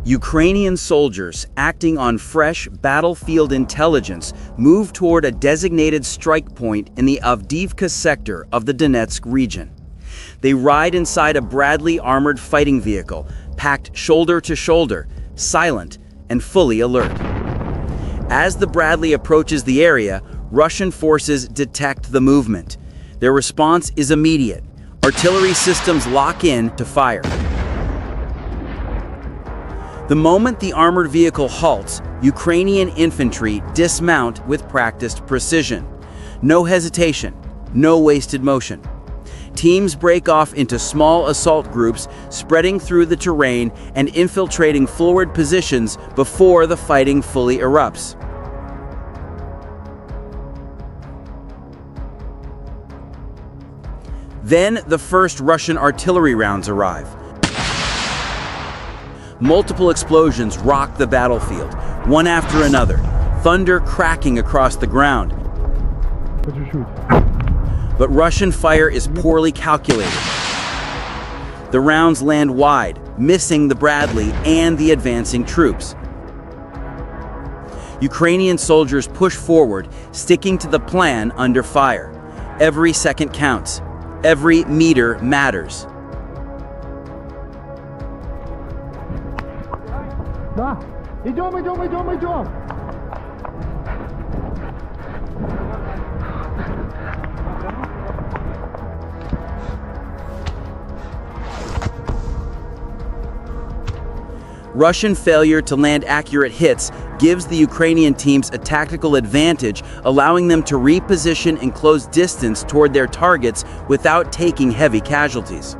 Ukrainian soldiers, acting on fresh battlefield intelligence, move toward a designated strike point in the Avdiivka sector of the Donetsk region. They ride inside a Bradley armored fighting vehicle, packed shoulder to shoulder, silent and fully alert. As the Bradley approaches the area, Russian forces detect the movement. Their response is immediate. Artillery systems lock in to fire. The moment the armored vehicle halts, Ukrainian infantry dismount with practiced precision. No hesitation, no wasted motion. Teams break off into small assault groups, spreading through the terrain and infiltrating forward positions before the fighting fully erupts. Then the first Russian artillery rounds arrive. Multiple explosions rock the battlefield, one after another, thunder cracking across the ground. But Russian fire is poorly calculated. The rounds land wide, missing the Bradley and the advancing troops. Ukrainian soldiers push forward, sticking to the plan under fire. Every second counts. Every meter matters. Да, идем. Russian failure to land accurate hits gives the Ukrainian teams a tactical advantage, allowing them to reposition and close distance toward their targets without taking heavy casualties.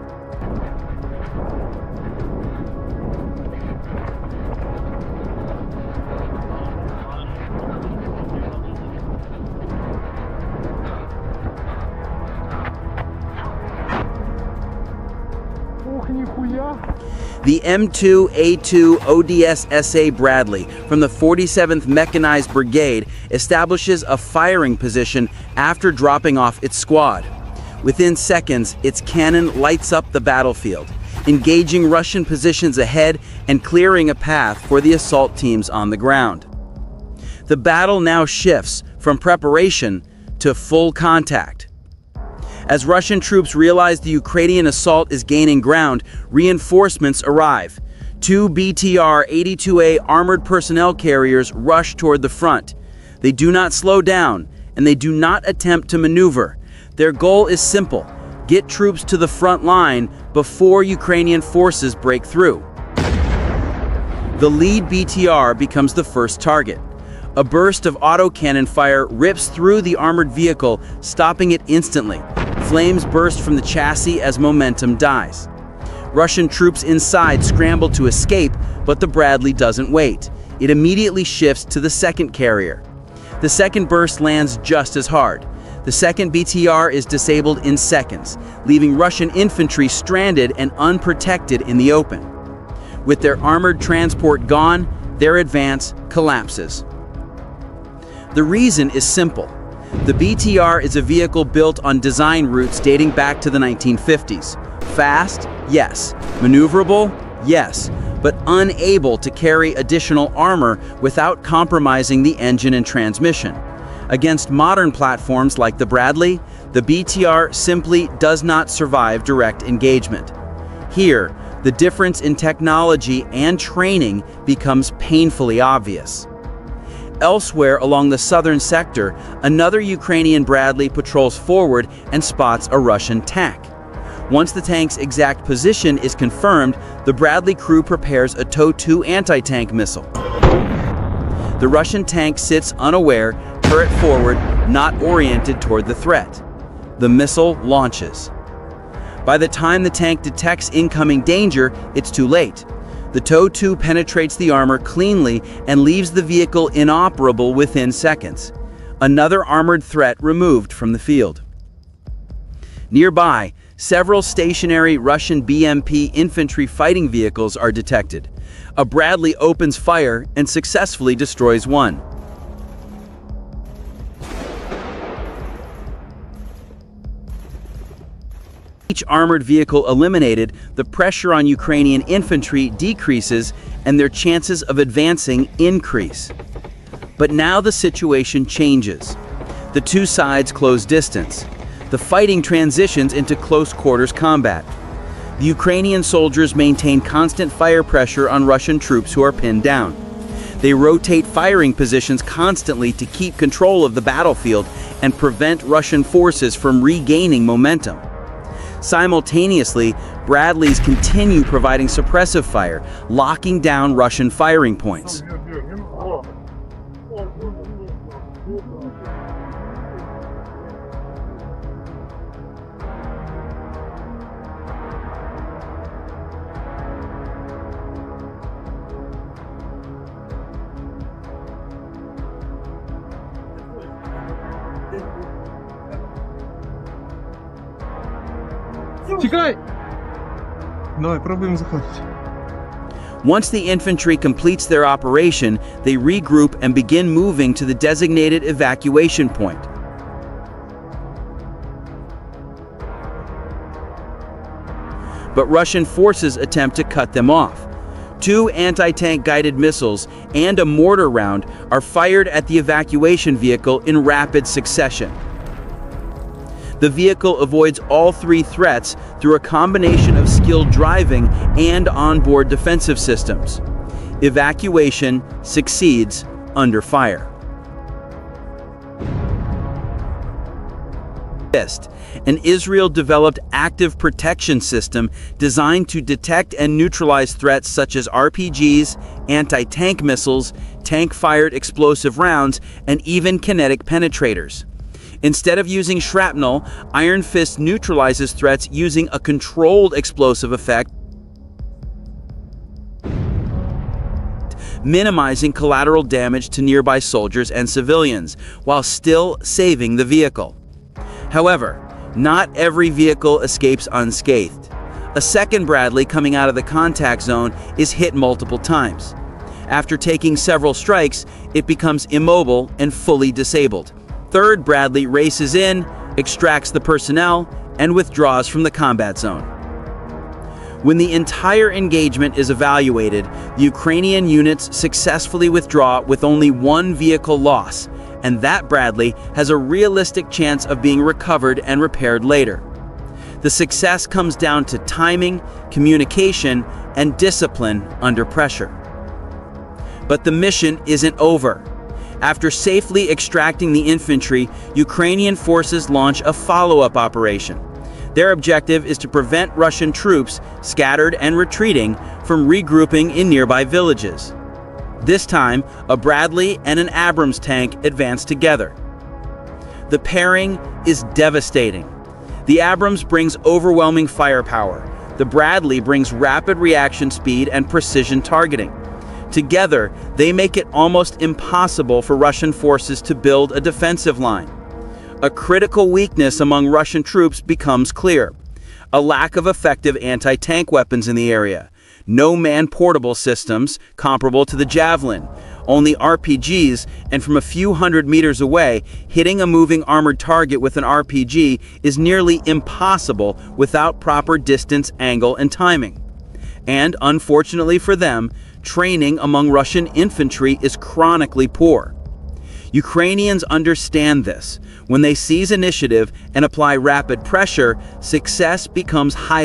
The M2A2 ODS-SA Bradley from the 47th Mechanized Brigade establishes a firing position after dropping off its squad. Within seconds, its cannon lights up the battlefield, engaging Russian positions ahead and clearing a path for the assault teams on the ground. The battle now shifts from preparation to full contact. As Russian troops realize the Ukrainian assault is gaining ground, reinforcements arrive. 2 BTR-82A armored personnel carriers rush toward the front. They do not slow down, and they do not attempt to maneuver. Their goal is simple: get troops to the front line before Ukrainian forces break through. The lead BTR becomes the first target. A burst of autocannon fire rips through the armored vehicle, stopping it instantly. Flames burst from the chassis as momentum dies. Russian troops inside scramble to escape, but the Bradley doesn't wait. It immediately shifts to the second carrier. The second burst lands just as hard. The second BTR is disabled in seconds, leaving Russian infantry stranded and unprotected in the open. With their armored transport gone, their advance collapses. The reason is simple. The BTR is a vehicle built on design roots dating back to the 1950s. Fast? Yes. Maneuverable? Yes. But unable to carry additional armor without compromising the engine and transmission. Against modern platforms like the Bradley, the BTR simply does not survive direct engagement. Here, the difference in technology and training becomes painfully obvious. Elsewhere along the southern sector, another Ukrainian Bradley patrols forward and spots a Russian tank. Once the tank's exact position is confirmed, the Bradley crew prepares a TOW-2 anti-tank missile. The Russian tank sits unaware, turret forward, not oriented toward the threat. The missile launches. By the time the tank detects incoming danger, it's too late. The TOW-2 penetrates the armor cleanly and leaves the vehicle inoperable within seconds. Another armored threat removed from the field. Nearby, several stationary Russian BMP infantry fighting vehicles are detected. A Bradley opens fire and successfully destroys one. Each armored vehicle eliminated, the pressure on Ukrainian infantry decreases and their chances of advancing increase. But now the situation changes. The two sides close distance. The fighting transitions into close quarters combat. The Ukrainian soldiers maintain constant fire pressure on Russian troops who are pinned down. They rotate firing positions constantly to keep control of the battlefield and prevent Russian forces from regaining momentum. Simultaneously, Bradleys continue providing suppressive fire, locking down Russian firing points. Тікай! Давай, пробуємо заходити. Once the infantry completes their operation, they regroup and begin moving to the designated evacuation point. But Russian forces attempt to cut them off. 2 anti-tank guided missiles and a mortar round are fired at the evacuation vehicle in rapid succession. The vehicle avoids all 3 threats through a combination of skilled driving and onboard defensive systems. Evacuation succeeds under fire. An Israel-developed active protection system designed to detect and neutralize threats such as RPGs, anti-tank missiles, tank-fired explosive rounds, and even kinetic penetrators. Instead of using shrapnel, Iron Fist neutralizes threats using a controlled explosive effect, minimizing collateral damage to nearby soldiers and civilians, while still saving the vehicle. However, not every vehicle escapes unscathed. A second Bradley coming out of the contact zone is hit multiple times. After taking several strikes, it becomes immobile and fully disabled. Third Bradley races in, extracts the personnel, and withdraws from the combat zone. When the entire engagement is evaluated, the Ukrainian units successfully withdraw with only 1 vehicle loss, and that Bradley has a realistic chance of being recovered and repaired later. The success comes down to timing, communication, and discipline under pressure. But the mission isn't over. After safely extracting the infantry, Ukrainian forces launch a follow-up operation. Their objective is to prevent Russian troops, scattered and retreating, from regrouping in nearby villages. This time, a Bradley and an Abrams tank advance together. The pairing is devastating. The Abrams brings overwhelming firepower. The Bradley brings rapid reaction speed and precision targeting. Together, they make it almost impossible for Russian forces to build a defensive line. A critical weakness among Russian troops becomes clear: a lack of effective anti-tank weapons in the area. No man-portable systems comparable to the Javelin, only RPGs, and from a few hundred meters away, hitting a moving armored target with an RPG is nearly impossible without proper distance, angle, and timing. And unfortunately for them, training among Russian infantry is chronically poor. Ukrainians understand this. When they seize initiative and apply rapid pressure, success becomes highly